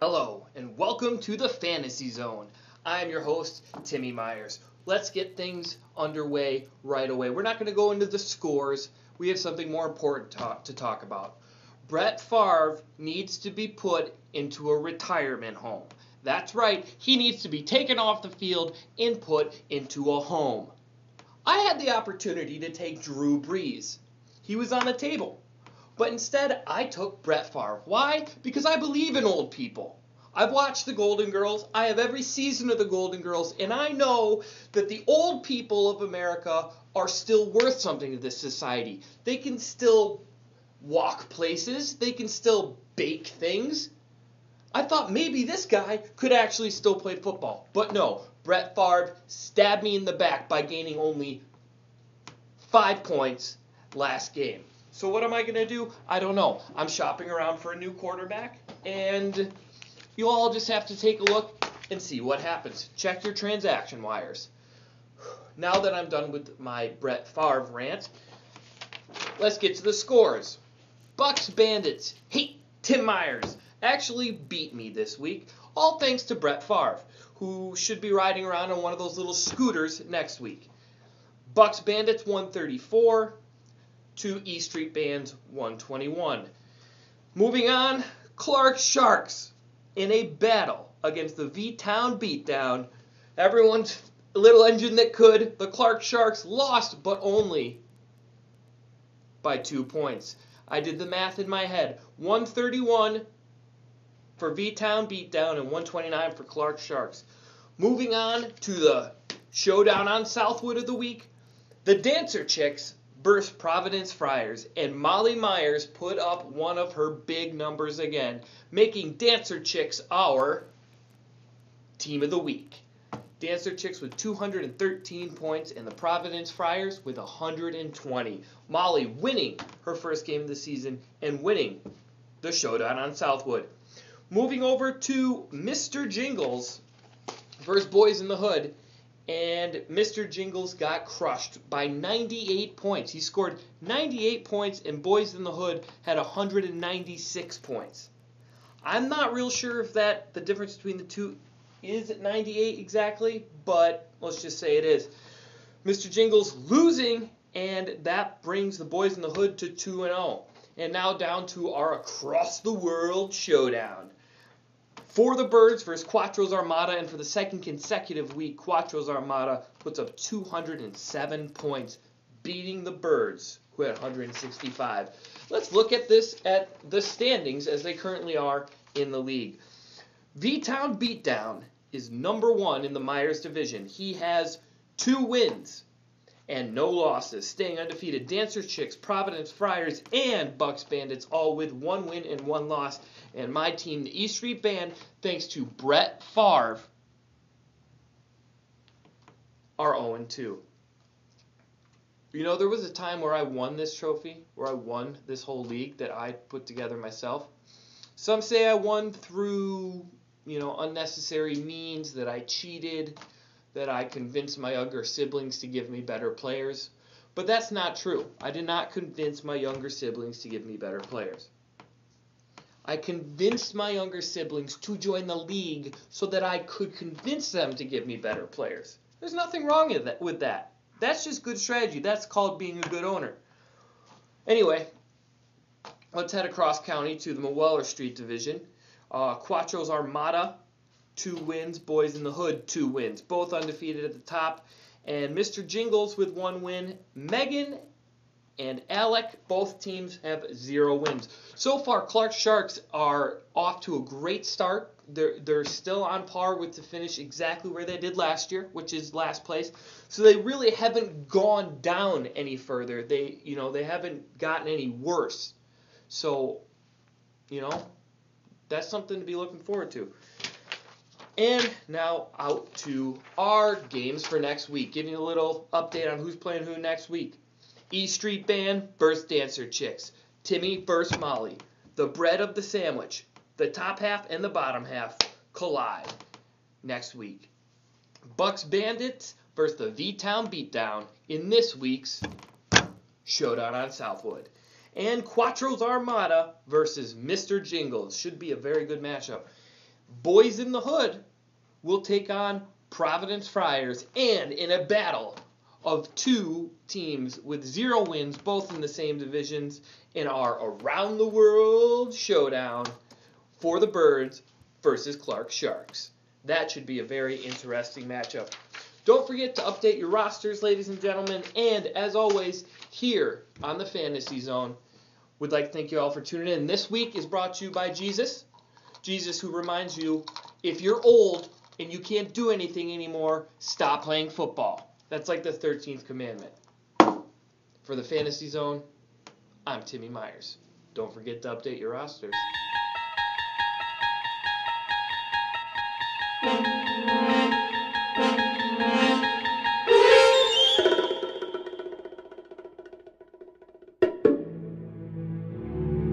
Hello, and welcome to the Fantasy Zone. I am your host, Timmy Myers. Let's get things underway right away. We're not going to go into the scores. We have something more important to talk about. Brett Favre needs to be put into a retirement home. That's right, he needs to be taken off the field and put into a home. I had the opportunity to take Drew Brees. He was on the table. But instead, I took Brett Favre. Why? Because I believe in old people. I've watched the Golden Girls. I have every season of the Golden Girls. And I know that the old people of America are still worth something to this society. They can still walk places. They can still bake things. I thought maybe this guy could actually still play football. But no, Brett Favre stabbed me in the back by gaining only 5 points last game. So what am I going to do? I don't know. I'm shopping around for a new quarterback, and you all just have to take a look and see what happens. Check your transaction wires. Now that I'm done with my Brett Favre rant, let's get to the scores. Bucks Bandits, Tim Myers, actually beat me this week, all thanks to Brett Favre, who should be riding around on one of those little scooters next week. Bucks Bandits 134. To E Street Band's 121. Moving on, Clark Sharks in a battle against the V-Town Beatdown. Everyone's little engine that could. The Clark Sharks lost, but only by 2 points. I did the math in my head. 131 for V-Town Beatdown and 129 for Clark Sharks. Moving on to the showdown on Southwood of the week. The Dancer Chicks versus Providence Friars, and Molly Myers put up one of her big numbers again, making Dancer Chicks our team of the week. Dancer Chicks with 213 points and the Providence Friars with 120. Molly winning her first game of the season and winning the showdown on Southwood. Moving over to Mr. Jingles versus Boys in the Hood. And Mr. Jingles got crushed by 98 points. He scored 98 points, and Boys in the Hood had 196 points. I'm not real sure if the difference between the two is 98 exactly, but let's just say it is. Mr. Jingles losing, and that brings the Boys in the Hood to 2-0. And now down to our across-the-world showdown. For the Birds versus Quattro's Armada, and for the second consecutive week, Quattro's Armada puts up 207 points, beating the Birds, who had 165. Let's look at the standings as they currently are in the league. V-Town Beatdown is number 1 in the Myers division. He has 2 wins and no losses, staying undefeated. Dancer Chicks, Providence Friars, and Bucks Bandits all with 1 win and 1 loss. And my team, the E Street Band, thanks to Brett Favre, are 0-2. You know, there was a time where I won this trophy, where I won this whole league that I put together myself. Some say I won through, unnecessary means, that I cheated, that I convinced my younger siblings to give me better players. But that's not true. I did not convince my younger siblings to give me better players. I convinced my younger siblings to join the league so that I could convince them to give me better players. There's nothing wrong with that. That's just good strategy. That's called being a good owner. Anyway, let's head across county to the Moweller Street division. Quattro's Armada, 2 wins. Boys in the Hood, 2 wins. Both undefeated at the top. And Mr. Jingles with 1 win. Megan and Alec, both teams have 0 wins. So far, Clark Sharks are off to a great start. They're still on par with to finish exactly where they did last year, which is last place. So they really haven't gone down any further. They haven't gotten any worse. So, that's something to be looking forward to. And now out to our games for next week. Giving you a little update on who's playing who next week. E Street Band versus Dancer Chicks. Timmy versus Molly. The bread of the sandwich. The top half and the bottom half collide next week. Bucks Bandits versus the V-Town Beatdown in this week's showdown on Southwood. And Quattro's Armada versus Mr. Jingles. Should be a very good matchup. Boys in the Hood will take on Providence Friars. And in a battle of two teams with 0 wins, both in the same divisions, in our Around the World showdown for the Birds versus Clark Sharks. That should be a very interesting matchup. Don't forget to update your rosters, ladies and gentlemen. And as always, here on the Fantasy Zone, we'd like to thank you all for tuning in. This week is brought to you by Jesus. Jesus, who reminds you, if you're old and you can't do anything anymore, stop playing football. That's like the 13th commandment. For the Fantasy Zone, I'm Timmy Myers. Don't forget to update your rosters.